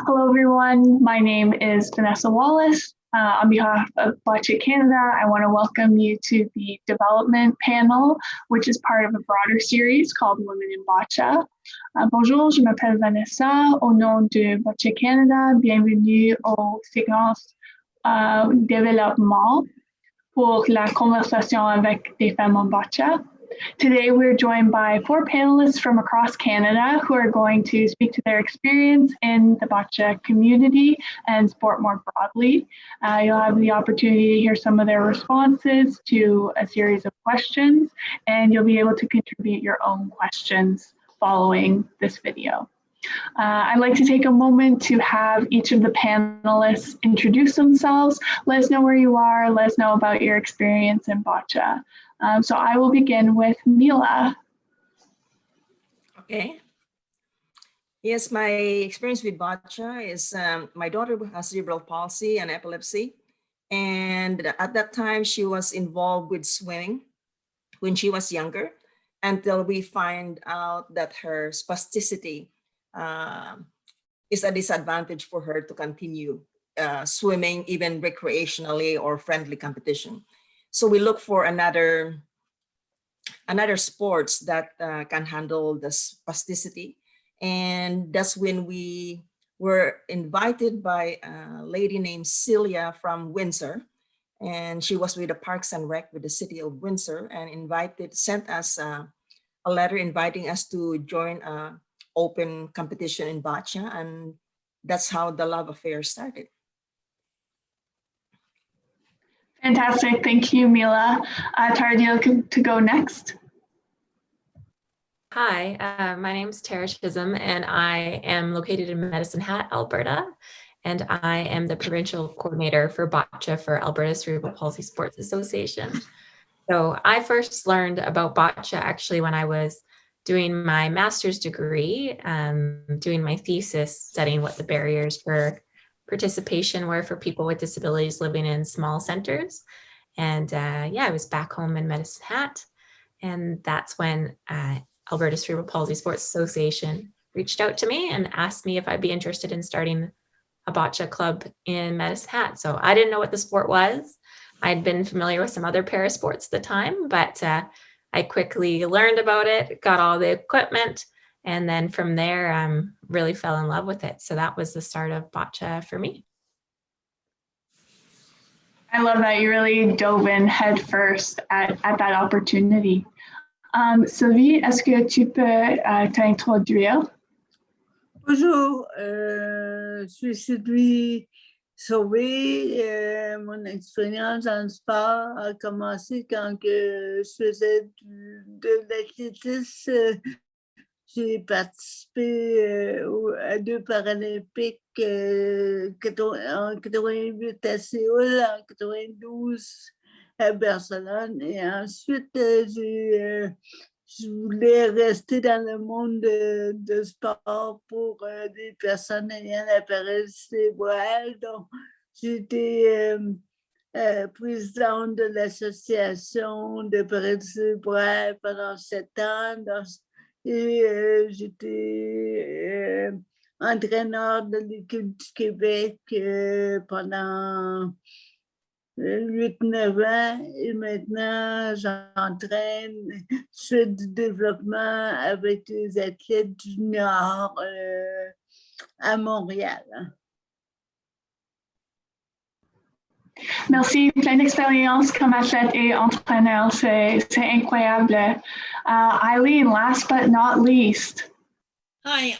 Hello, everyone. My name is Vanessa Wallace. On behalf of Boccia Canada, I want to welcome you to the development panel, which is part of a broader series called Women in Boccia. Bonjour, je m'appelle Vanessa. Au nom de Boccia Canada, bienvenue aux séquences développement pour la conversation avec des femmes en Boccia. Today, we're joined by 4 panelists from across Canada who are going to speak to their experience in the Boccia community and sport more broadly. You'll have the opportunity to hear some of their responses to a series of questions, and you'll be able to contribute your own questions following this video. I'd like to take a moment to have each of the panelists introduce themselves. Let us know where you are, let us know about your experience in Boccia. So I will begin with Mila. Okay. Yes, my experience with Boccia is my daughter has cerebral palsy and epilepsy. And at that time, she was involved with swimming when she was younger, until we find out that her spasticity is a disadvantage for her to continue swimming, even recreationally or friendly competition. So we look for another sports that can handle the spasticity. And that's when we were invited by a lady named Celia from Windsor. And she was with the Parks and Rec with the city of Windsor and sent us a letter inviting us to join an open competition in Boccia. And that's how the love affair started. Fantastic, thank you, Mila. Tara, do you like to go next? Hi, my name is Tara Chisholm, and I am located in Medicine Hat, Alberta, and I am the provincial coordinator for Boccia for Alberta Cerebral Palsy Sports Association. So I first learned about Boccia actually when I was doing my master's degree, doing my thesis, studying what the barriers for participation were for people with disabilities living in small centers. And yeah, I was back home in Medicine Hat. And that's when Alberta Cerebral Palsy Sports Association reached out to me and asked me if I'd be interested in starting a Boccia club in Medicine Hat. So I didn't know what the sport was. I'd been familiar with some other para sports at the time, but I quickly learned about it, got all the equipment, and then from there, really fell in love with it. So that was the start of Boccia for me. I love that you really dove in head first at that opportunity. Sylvie, est-ce que tu peux t'introduire? Bonjour, je suis Sylvie Sauvé. Mon expérience en sport a commencé quand je faisais de l'athlétisme. J'ai participé à 2 Paralympiques en 88 à Séoul, en 92 à Barcelone. Et ensuite, je voulais rester dans le monde de sport pour des personnes ayant la paralysie cérébrale. Donc, j'étais présidente de l'association de paralysie cérébrale pendant 7 ans. Donc, et j'étais entraîneur de l'équipe du Québec pendant 8-9 ans et maintenant j'entraîne, je fais du développement avec les athlètes juniors à Montréal. Merci, plein d'expérience comme athlète et entraîneur, c'est incroyable. Eileen, last but not least. Hi,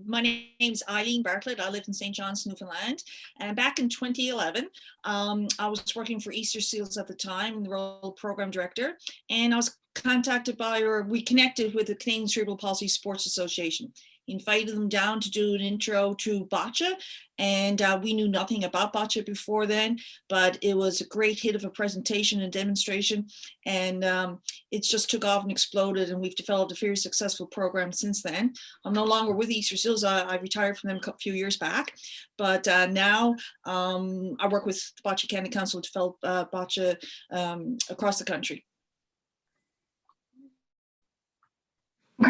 my name's Eileen Bartlett. I live in St. John's, Newfoundland. And back in 2011, I was working for Easter Seals at the time, the role of program director. And I was contacted we connected with the Canadian Cerebral Palsy Sports Association. Invited them down to do an intro to Boccia, and we knew nothing about Boccia before then, but it was a great hit of a presentation and demonstration, and it just took off and exploded, and we've developed a very successful program since then. I'm no longer with Easter Seals. I retired from them a few years back, but now I work with the Boccia Canada Council to develop Boccia across the country.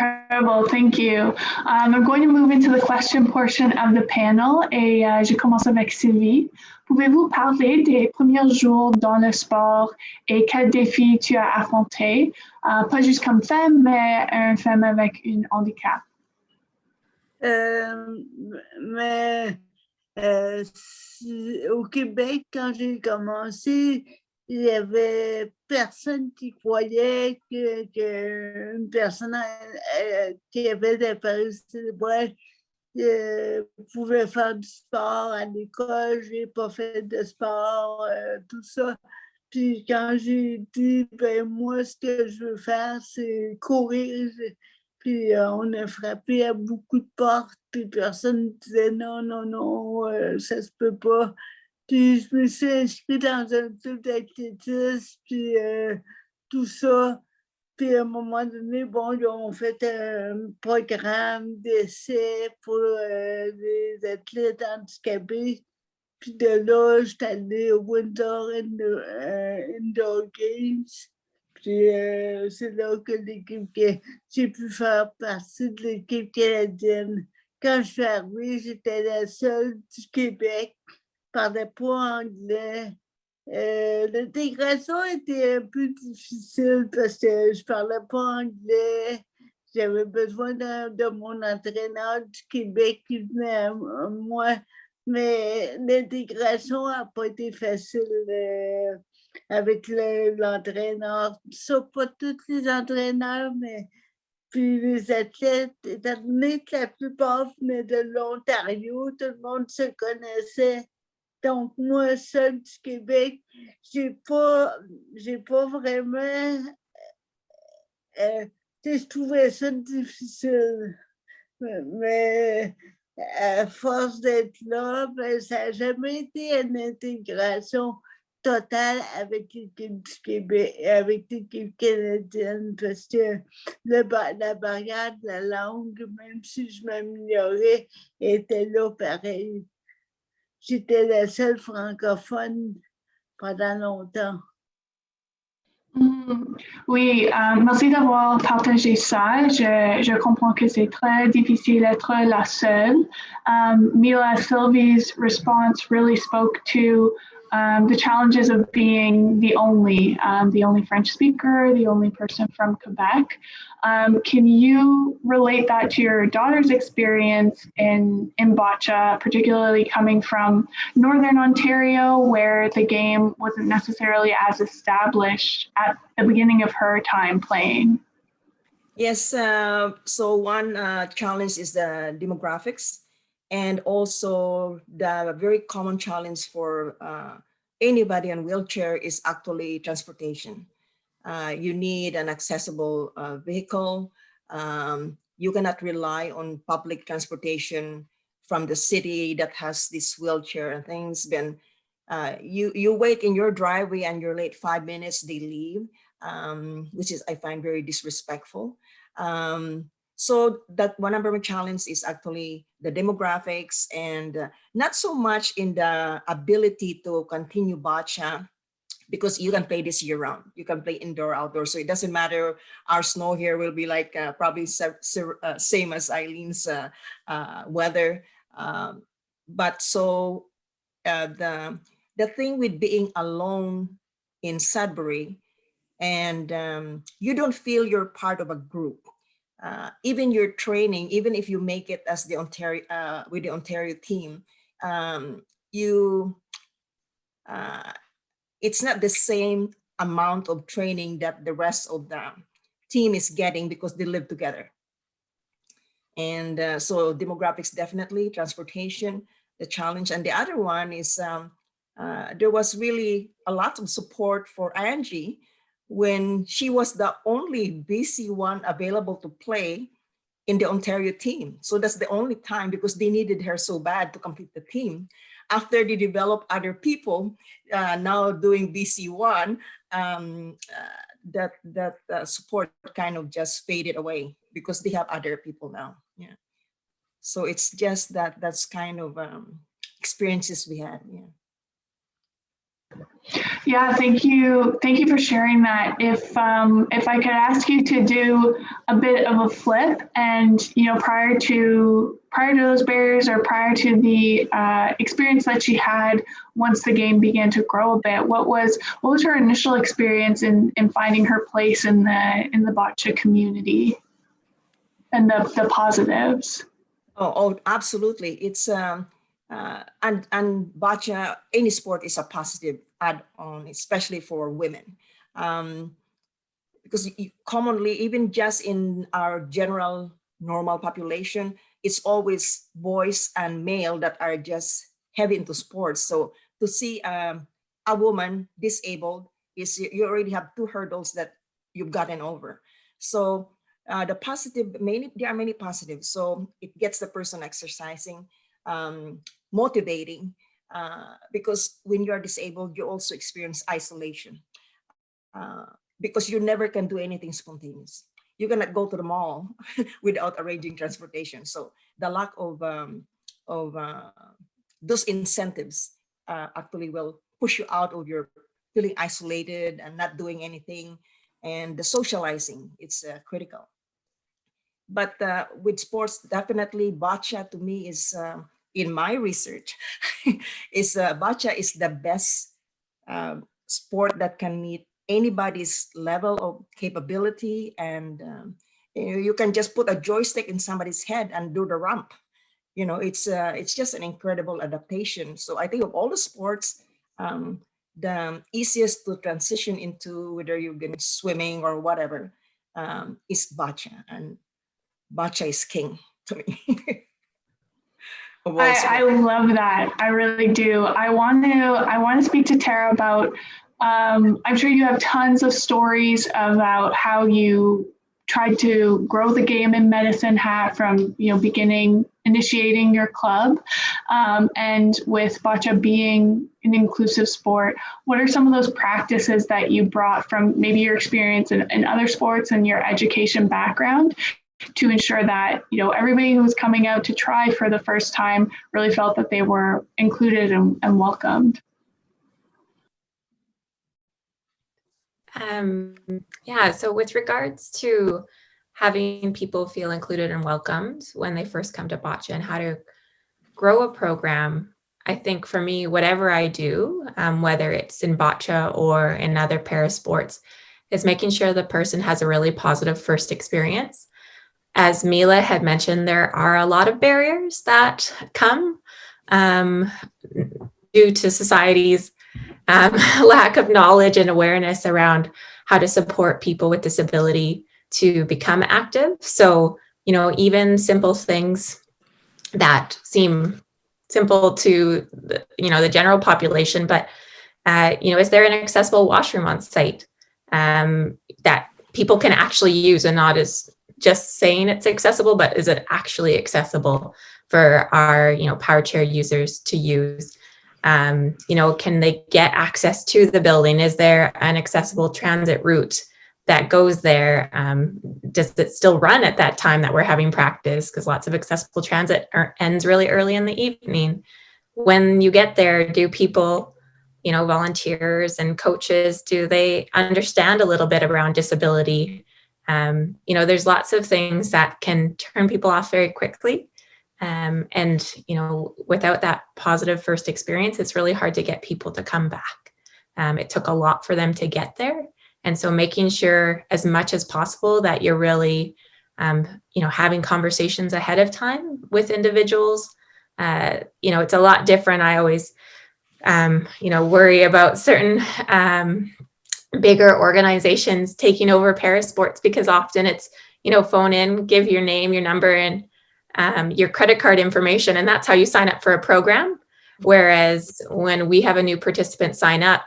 incredible. Thank you. I'm going to move into the question portion of the panel et je commence avec Sylvie. Pouvez-vous parler des premiers jours dans le sport et quels défis tu as affrontés, pas juste comme femme, mais une femme avec un handicap? Au Québec, quand j'ai commencé, il n'y avait personne qui croyait qu'une personne qui avait des paresses cérébrales pouvait faire du sport à l'école. Je n'ai pas fait de sport, tout ça. Puis quand j'ai dit, ben moi, ce que je veux faire, c'est courir. Puis on a frappé à beaucoup de portes, puis personne ne disait non, non, non, ça se peut pas. Puis je me suis inscrite dans un club d'athlétisme, puis tout ça. Puis à un moment donné, bon, là, on fait un programme d'essai pour les athlètes handicapés. Puis de là, j'étais allée au Winter Indoor Games. Puis c'est là que j'ai pu faire partie de l'équipe canadienne. Quand je suis arrivée, j'étais la seule du Québec. Je ne parlais pas anglais. L'intégration était un peu difficile parce que je ne parlais pas anglais. J'avais besoin de mon entraîneur du Québec qui venait à moi. Mais l'intégration n'a pas été facile avec l'entraîneur. Ça, pas tous les entraîneurs, mais puis les athlètes, étant donné que la plupart venaient de l'Ontario, tout le monde se connaissait. Donc, moi, seule du Québec, j'ai pas vraiment... je trouvais ça difficile. Mais à force d'être là, ben, ça n'a jamais été une intégration totale avec l'équipe du Québec, avec l'équipe canadienne, parce que la barrière de la langue, même si je m'améliorais, était là pareil. J'étais la seule francophone pendant longtemps. Oui, merci d'avoir partagé ça. Je comprends que c'est très difficile d'être la seule. Mila, Sylvie's response really spoke to the challenges of being the only French speaker, the only person from Quebec. Can you relate that to your daughter's experience in Boccia, particularly coming from Northern Ontario, where the game wasn't necessarily as established at the beginning of her time playing? Yes, so one challenge is the demographics, and also the very common challenge for anybody in wheelchair is actually transportation. You need an accessible vehicle. You cannot rely on public transportation from the city that has this wheelchair and things. Then you wait in your driveway and you're late 5 minutes, they leave, which is, I find, very disrespectful. So that one number one challenge is actually the demographics, and not so much in the ability to continue boccia, because you can play this year round. You can play indoor, outdoor. So it doesn't matter. Our snow here will be like probably same as Eileen's weather. But so the thing with being alone in Sudbury, and you don't feel you're part of a group. Even your training, even if you make it as the Ontario with the Ontario team, it's not the same amount of training that the rest of the team is getting because they live together. And so demographics, definitely, transportation, the challenge. And the other one is there was really a lot of support for Angie when she was the only BC one available to play in the Ontario team. So that's the only time, because they needed her so bad to complete the team. After they develop other people now doing BC1, that support kind of just faded away because they have other people now. Yeah. So it's just that's kind of experiences we had. Yeah. Yeah, thank you. Thank you for sharing that. If I could ask you to do a bit of a flip, and prior to those barriers, or prior to the experience that she had once the game began to grow a bit, what was her initial experience in finding her place in the boccia community, and the positives? Oh, absolutely. It's and boccia, any sport is a positive add-on, especially for women, because commonly, even just in our general normal population, it's always boys and male that are just heavy into sports. So to see a woman disabled, is you already have two hurdles that you've gotten over. So the positive, there are many positives. So it gets the person exercising, motivating, because when you are disabled, you also experience isolation, because you never can do anything spontaneous. You cannot go to the mall without arranging transportation. So the lack of those incentives actually will push you out of your feeling isolated and not doing anything. And the socializing, it's critical. But with sports, definitely boccia to me is, in my research, is boccia is the best sport that can meet anybody's level of capability. And you can just put a joystick in somebody's head and do the ramp. It's just an incredible adaptation. So I think of all the sports, the easiest to transition into, whether you're going to swimming or whatever, is boccia. And boccia is king to me. I love that. I really do. I want to speak to Tara about, I'm sure you have tons of stories about how you tried to grow the game in Medicine Hat from, initiating your club, and with boccia being an inclusive sport. What are some of those practices that you brought from maybe your experience in other sports and your education background to ensure that everybody who was coming out to try for the first time really felt that they were included and welcomed? So with regards to having people feel included and welcomed when they first come to boccia and how to grow a program, I think for me, whatever I do, whether it's in boccia or in other para sports, is making sure the person has a really positive first experience. As Mila had mentioned, there are a lot of barriers that come due to society's lack of knowledge and awareness around how to support people with disability to become active. So, even simple things that seem simple to the general population, but is there an accessible washroom on site that people can actually use, and not as just saying it's accessible, but is it actually accessible for our, power chair users to use? Can they get access to the building? Is there an accessible transit route that goes there? Does it still run at that time that we're having practice? Because lots of accessible transit ends really early in the evening. When you get there, do people, volunteers and coaches, do they understand a little bit around disability? There's lots of things that can turn people off very quickly. Without that positive first experience, it's really hard to get people to come back. It took a lot for them to get there. And so making sure as much as possible that you're really, having conversations ahead of time with individuals. It's a lot different. I always, worry about certain bigger organizations taking over para sports, because often it's, phone in, give your name, your number, and your credit card information, and that's how you sign up for a program. Whereas when we have a new participant sign up,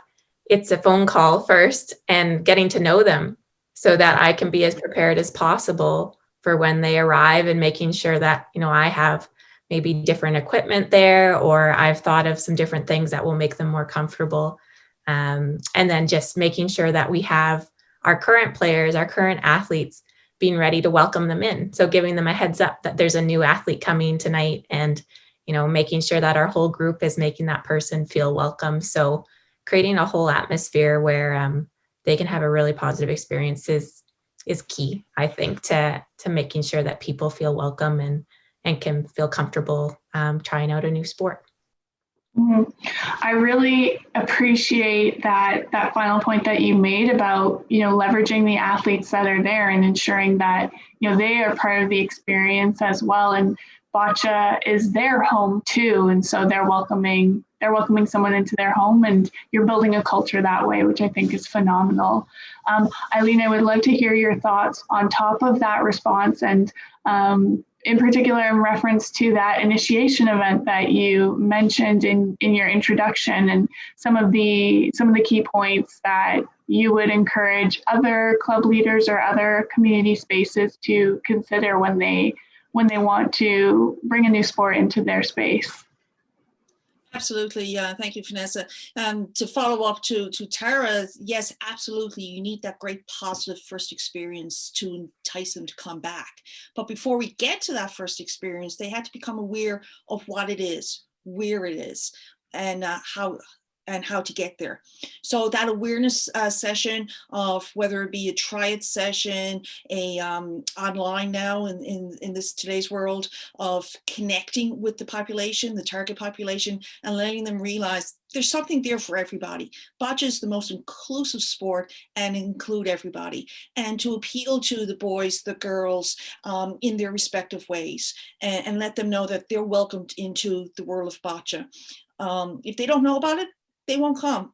it's a phone call first and getting to know them so that I can be as prepared as possible for when they arrive, and making sure that, I have maybe different equipment there, or I've thought of some different things that will make them more comfortable. And then just making sure that we have our current players, our current athletes, being ready to welcome them in. So giving them a heads up that there's a new athlete coming tonight, and, making sure that our whole group is making that person feel welcome. So, creating a whole atmosphere where they can have a really positive experience is key, I think, to making sure that people feel welcome and can feel comfortable trying out a new sport. Mm-hmm. I really appreciate that final point that you made about, leveraging the athletes that are there and ensuring that, they are part of the experience as well. And Boccia is their home too. And so they're welcoming someone into their home, and you're building a culture that way, which I think is phenomenal. Eileen, I would love to hear your thoughts on top of that response, and in particular in reference to that initiation event that you mentioned in your introduction, and some of the key points that you would encourage other club leaders or other community spaces to consider when they want to bring a new sport into their space. Absolutely. Thank you, Vanessa. To follow up to Tara, yes, absolutely. You need that great positive first experience to entice them to come back. But before we get to that first experience, they had to become aware of what it is, where it is, and how to get there. So that awareness session of whether it be a triad session, online now in this today's world of connecting with the population, the target population, and letting them realize there's something there for everybody. Boccia is the most inclusive sport and include everybody, and to appeal to the boys, the girls in their respective ways, and let them know that they're welcomed into the world of Boccia. If they don't know about it, they won't come.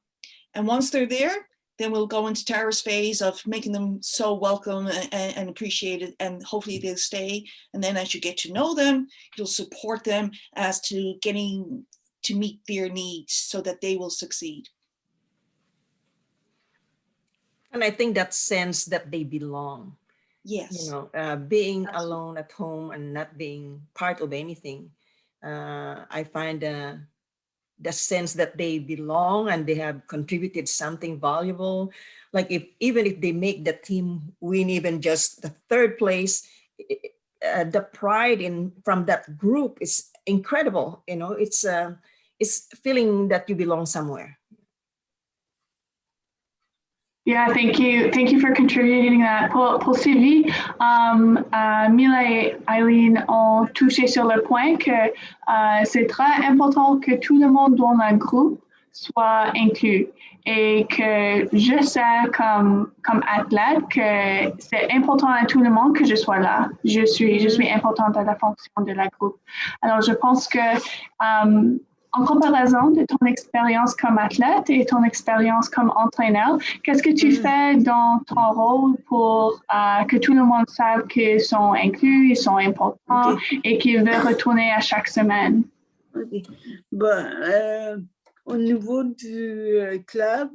And once they're there, then we'll go into Tara's phase of making them so welcome and appreciated, and hopefully they'll stay. And then as you get to know them, you'll support them as to getting to meet their needs so that they will succeed. And I think that sense that they belong. Yes. Being alone at home and not being part of anything. I find the sense that they belong and they have contributed something valuable. Like even if they make the team win even just the third place, the pride from that group is incredible. It's feeling that you belong somewhere. Yeah, thank you for contributing that. Pour Sylvie, Mila et Eileen ont touché sur le point que c'est très important que tout le monde dans le groupe soit inclus, et que je sais comme athlète que c'est important à tout le monde que je sois là. Je suis importante à la fonction de la groupe. Alors je pense que en comparaison de ton expérience comme athlète et ton expérience comme entraîneur, qu'est-ce que tu fais dans ton rôle pour que tout le monde sache qu'ils sont inclus, ils sont importants, et qu'ils veulent retourner à chaque semaine? Okay. Bon, au niveau du club,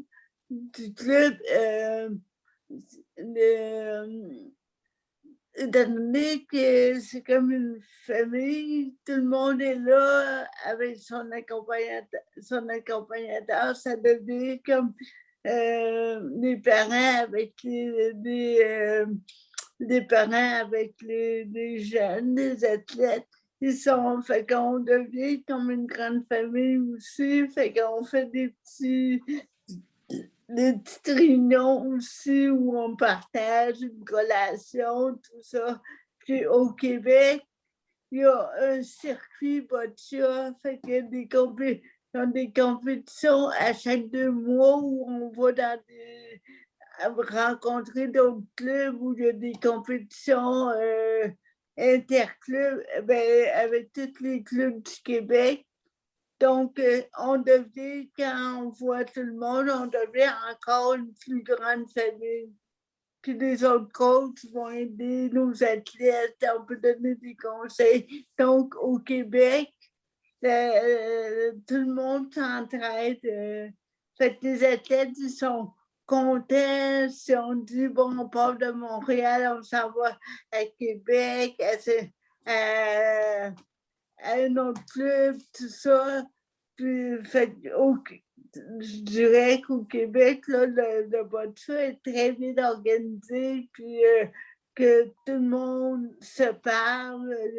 étant donné que c'est comme une famille, tout le monde est là avec son accompagnateur, ça devient comme des parents avec des parents avec les jeunes, des athlètes. Fait qu'on devient comme une grande famille aussi, fait qu'on fait des petites réunions aussi où on partage une relation, tout ça. Puis au Québec, il y a un circuit Boccia, fait qu'il y a des compétitions à chaque 2 mois où on va rencontrer d'autres clubs, où il y a des compétitions interclubs avec tous les clubs du Québec. Donc, on devient, quand on voit tout le monde, on devient encore une plus grande famille. Puis les autres coachs vont aider nos athlètes, on peut donner des conseils. Donc, au Québec, tout le monde s'entraide. Fait que les athlètes, ils sont contents. Si on dit, bon, on part de Montréal, on s'en va à Québec, à un autre club, tout ça. Puis, je dirais qu'au Québec, là, le Boccia est très bien organisé, puis que tout le monde se parle. Il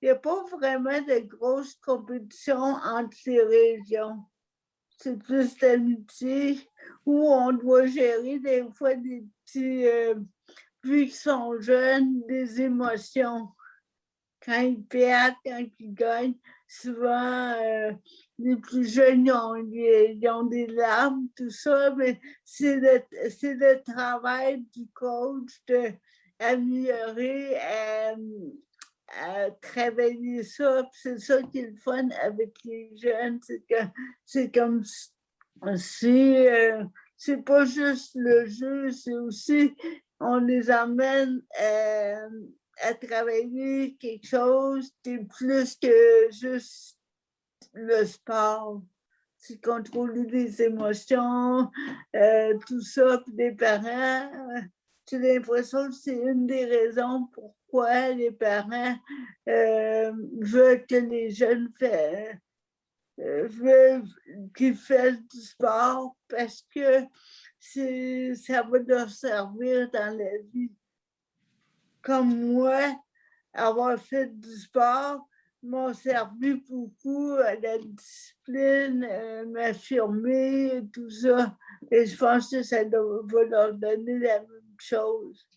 n'y a pas vraiment de grosses compétitions entre les régions. c'est plus d'amitié, où on doit gérer des fois des petits, vu qu'ils sont jeunes, des émotions. Quand ils perdent, quand ils gagnent, souvent, les plus jeunes, ils ont des larmes, tout ça, mais c'est le travail du coach d'améliorer, à travailler ça. Puis c'est ça qui est le fun avec les jeunes, c'est que c'est comme si c'est pas juste le jeu, c'est aussi on les amène à travailler quelque chose qui est plus que juste le sport. C'est contrôler les émotions, tout ça. Puis les parents, j'ai l'impression que c'est une des raisons pourquoi les parents veulent que les jeunes veulent qu'ils fassent du sport parce que ça va leur servir dans la vie. Comme moi, avoir fait du sport m'a servi beaucoup à la discipline, m'affirmer et tout ça. Et je pense que ça va leur donner la même chose.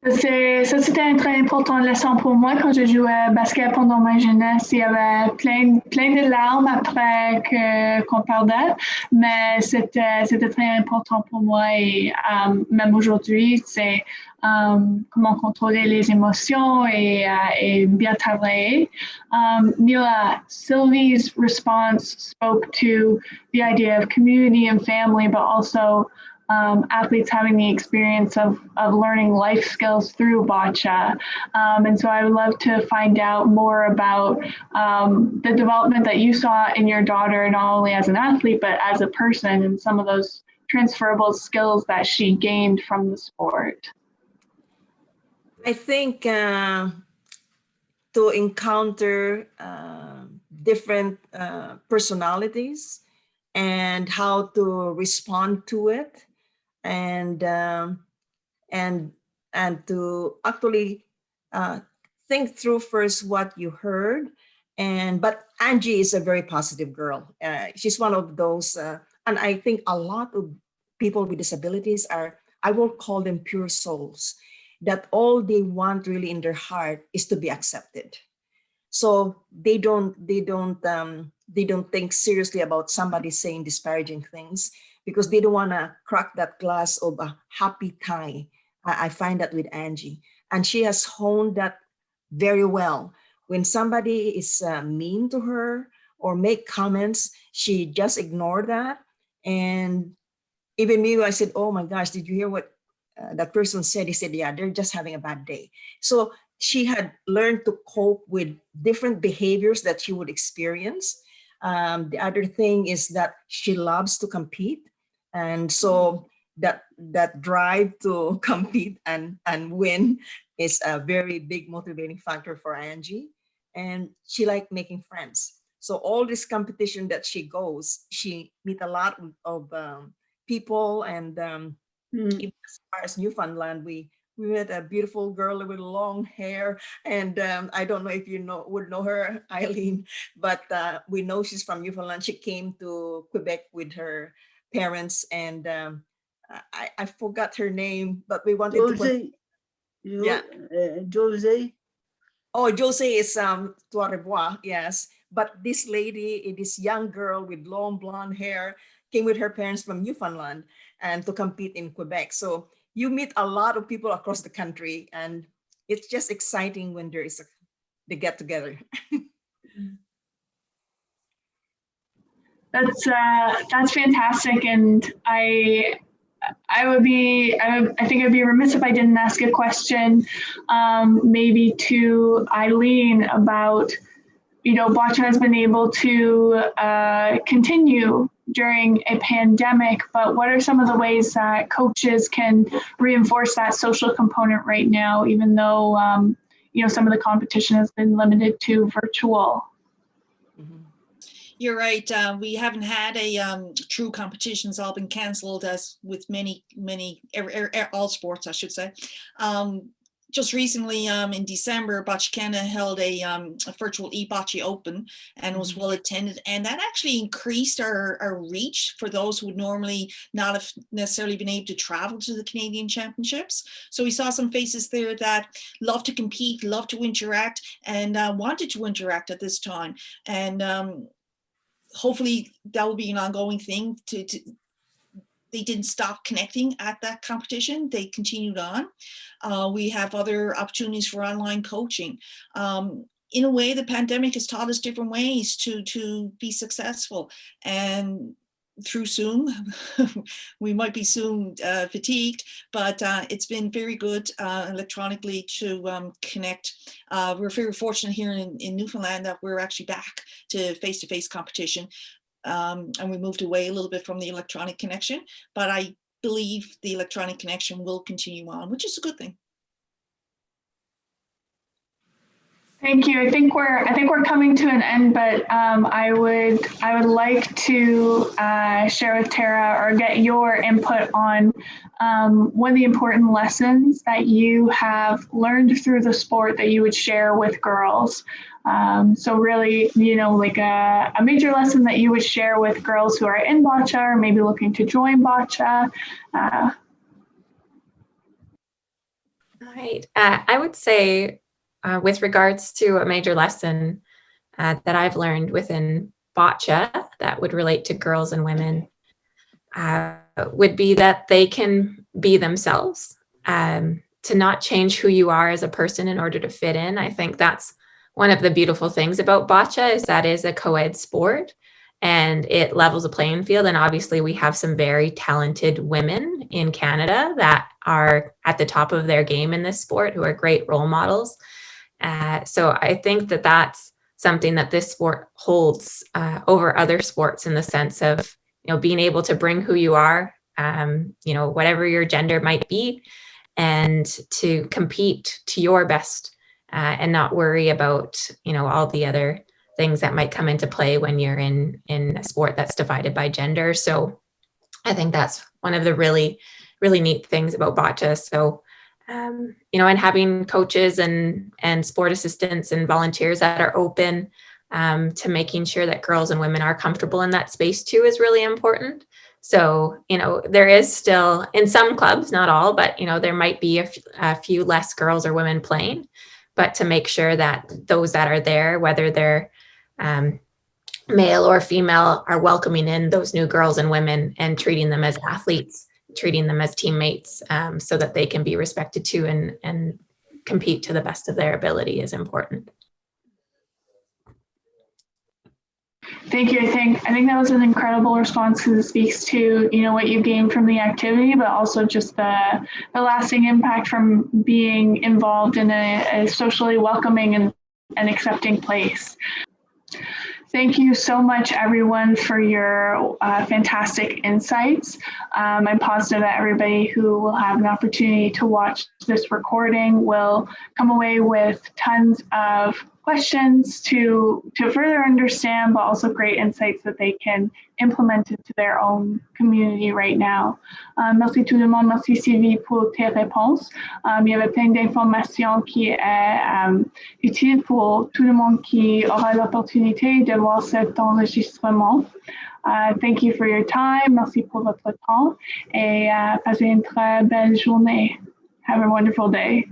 Ça, c'était une très importante leçon pour moi quand je jouais au basket pendant ma jeunesse. Il y avait plein de larmes après qu'on perdait, mais c'était très important pour moi et même aujourd'hui, c'est comment contrôler les émotions et bien travailler. Mila, Sylvie's response spoke to the idea of community and family, but also athletes having the experience of learning life skills through Boccia. And so I would love to find out more about the development that you saw in your daughter, not only as an athlete, but as a person, and some of those transferable skills that she gained from the sport. I think to encounter different personalities and how to respond to it, and to actually think through first what you heard. But Angie is a very positive girl. She's one of those, and I think a lot of people with disabilities are, I will call them pure souls, that all they want really in their heart is to be accepted. So they don't think seriously about somebody saying disparaging things, because they don't want to crack that glass of a happy tie. I find that with Angie, and she has honed that very well. When somebody is mean to her or make comments, she just ignored that. And even me, I said, "Oh my gosh, did you hear what that person said?" He said, "Yeah, they're just having a bad day." So she had learned to cope with different behaviors that she would experience. The other thing is that she loves to compete. And so that drive to compete and win is a very big motivating factor for Angie. And she liked making friends. So all this competition that she goes, she meet a lot of people. And even as far as Newfoundland, we met a beautiful girl with long hair, and I don't know if you would know her, Eileen, but we know she's from Newfoundland. She came to Quebec with her parents, and I forgot her name, but we wanted to. Yeah. Jose. Oh, Jose is Trois Revoir, yes. But this lady, this young girl with long blonde hair, came with her parents from Newfoundland and to compete in Quebec. So you meet a lot of people across the country, and it's just exciting when there is the get together. That's fantastic, and I think I'd be remiss if I didn't ask a question, maybe to Eileen about, Boccia has been able to continue during a pandemic, but what are some of the ways that coaches can reinforce that social component right now, even though, some of the competition has been limited to virtual? You're right. We haven't had a true competition. It's all been cancelled, as with many, all sports, I should say. just recently in December, Boccia Canada held a virtual eBoccia Open and was well attended, and that actually increased our reach for those who would normally not have necessarily been able to travel to the Canadian Championships. So we saw some faces there that love to compete, love to interact, and wanted to interact at this time. And hopefully that will be an ongoing thing. They didn't stop connecting at that competition. They continued on. We have other opportunities for online coaching. In a way, the pandemic has taught us different ways to be successful. And through Zoom, we might be Zoom fatigued, but it's been very good electronically to connect. We're very fortunate here in Newfoundland that we're actually back to face-to-face competition. And we moved away a little bit from the electronic connection, but I believe the electronic connection will continue on, which is a good thing. Thank you. I think we're coming to an end, but I would like to share with Tara or get your input on one of the important lessons that you have learned through the sport that you would share with girls. So really, like a major lesson that you would share with girls who are in Boccia or maybe looking to join Boccia. Right. I would say with regards to a major lesson that I've learned within Boccia that would relate to girls and women would be that they can be themselves, to not change who you are as a person in order to fit in. I think that's one of the beautiful things about Boccia is that is a co-ed sport and it levels the playing field. And obviously we have some very talented women in Canada that are at the top of their game in this sport who are great role models. So I think that that's something that this sport holds over other sports in the sense of, being able to bring who you are, whatever your gender might be, and to compete to your best. And not worry about, all the other things that might come into play when you're in a sport that's divided by gender. So I think that's one of the really, really neat things about Boccia. So, and having coaches and sport assistants and volunteers that are open to making sure that girls and women are comfortable in that space too is really important. So, there is still in some clubs, not all, but, there might be a few less girls or women playing. But to make sure that those that are there, whether they're male or female, are welcoming in those new girls and women and treating them as athletes, treating them as teammates, so that they can be respected too and compete to the best of their ability is important. Thank you. I think that was an incredible response because it speaks to, what you gained from the activity, but also just the lasting impact from being involved in a socially welcoming and accepting place. Thank you so much, everyone, for your fantastic insights. I'm positive that everybody who will have an opportunity to watch this recording will come away with tons of questions to further understand, but also great insights that they can implement into their own community right now. Merci tout le monde, merci Sylvie pour tes réponses. Il y avait plein d'informations qui est utile pour tout le monde qui aura l'opportunité de voir cet enregistrement. Thank you for your time. Merci pour votre temps et passez une très belle journée. Have a wonderful day.